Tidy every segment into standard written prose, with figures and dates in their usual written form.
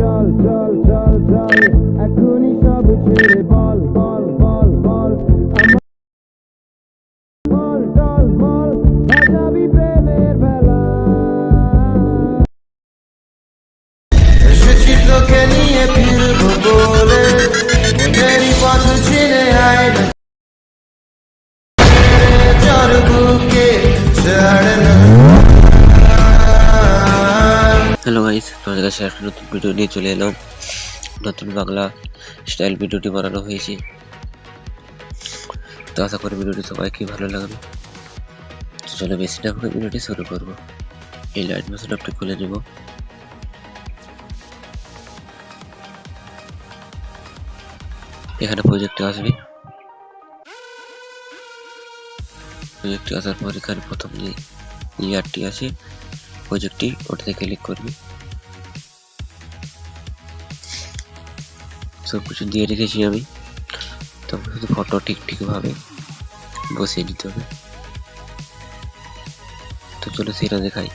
চল চল চল চল এখনই সব ছেড়ে বল বল বল বল বল টল বল বাজাবি প্রেমের বেলা এসেছি তোকে নিয়ে ফিরবো বলে মনেরই পথ চিনে আয় না চর বুকে ছাড় না। হ্যালো গাইস, তোমাদের কাছে একটা নতুন ভিডিও নিয়ে চলে এলাম। নতুন বাংলা স্টাইল ভিডিওটি বানানো হয়েছে, তো আশা করি ভিডিওটি সবাইকে ভালো লাগবে। তো চলো বেশি না করে ভিডিওটি শুরু করবো। এই লাইট মোশন অ্যাপটি খুলে নেব। এখানে প্রজেক্টে আসবে। প্রজেক্টে আসার পর এখানে প্রথম যে লেয়ারটি আছে প্রজেক্টটি, ওটাতে ক্লিক করবে। সব কিছু দিয়ে রেখেছি আমি, তবে শুধু ফটো ঠিকভাবে বসিয়ে নিতে হবে। তো চলো সেটা দেখাই।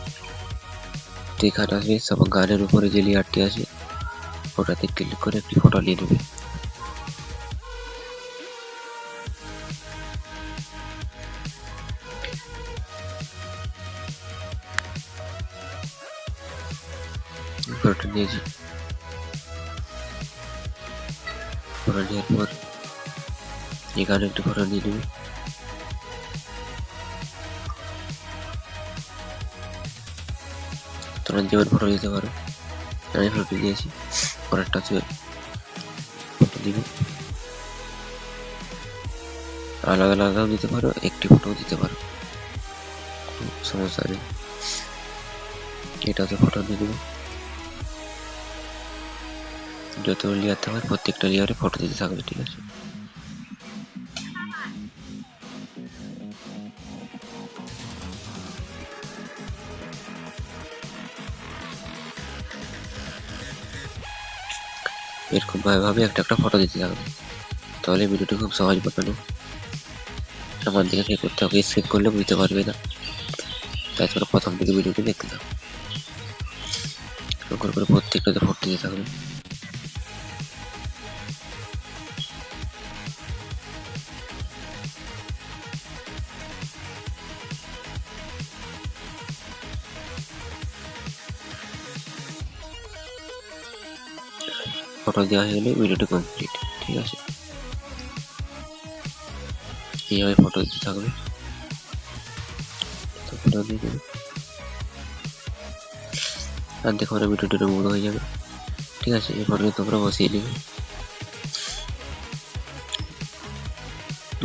তো এখানে আসবে সব গানের উপরে যে লেয়ারটি আছে ওটাতে ক্লিক করে একটি ফটো নিয়ে নেবে। ফটো নিয়েছি, ফটো নেওয়ার পর এখানে একটি ফটো নিয়ে নেবে। তোমরা যেমন ফটো দিতে পারো, আমি ফটো দিয়েছি। পরেরটা আছে ফটো দিবে, আলাদা আলাদাও দিতে পারো, একটি ফটো দিতে পারো, সমস্যা নেই। এটাতে ফটো দিয়ে দেবো। যত লেয়ার থাকবে প্রত্যেকটা লেয়ারে ফটো দিতে থাকবে, ঠিক আছে। এরকম ভাবে একটা একটা ফটো দিতে থাকবে, তাহলে ভিডিওটি খুব সহজ বানানো। আমার দিকে কি করতে হবে, স্কিপ করলে বুঝতে পারবে না, তাই তোমরা প্রথম থেকে ভিডিওটি দেখতে থাকো। করে প্রত্যেকটাতে ফটো দিতে থাকবে। ফটো দেওয়া হয়ে গেলে ভিডিওটি কমপ্লিট, ঠিক আছে। এইভাবে ফটো দিতে থাকবে, তো ফটো দিয়ে দেবে। আর দেখো ভিডিওটি রিমুভ হয়ে যাবে, ঠিক আছে। এই ফটোটি তোমরা বসিয়ে নেবে।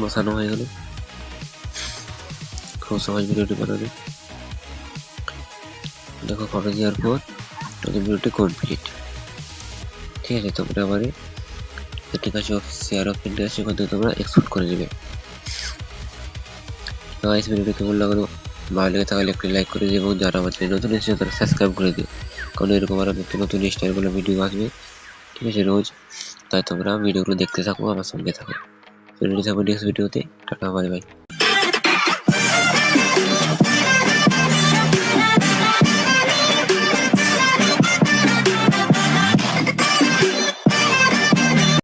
বসানো হয়ে গেলে খুব সহজ ভিডিওটি বানাবে। দেখো ফটো দেওয়ার পর ভিডিওটি কমপ্লিট, ঠিক আছে। তোমরা আবার ঠিক আছে শেয়ার অপশনটি আছে, ওখান থেকে তোমরা এক্সপোর্ট করে নেবে। গাইস, ভিডিওটি কেমন লাগলো, ভালো লেগে থাকলে একটি লাইক করে দিও, এবং যারা আমার চ্যানেল নতুন এসেছে তারা সাবস্ক্রাইব করে দিও, কারণ এরকম আরো নতুন নতুন স্টাইলগুলো ভিডিও আসবে, ঠিক আছে, রোজ। তাই তোমরা ভিডিওগুলো দেখতে থাকো, আমার সঙ্গে থাকো। নেক্সট ভিডিওতে টাটা, বাই বাই।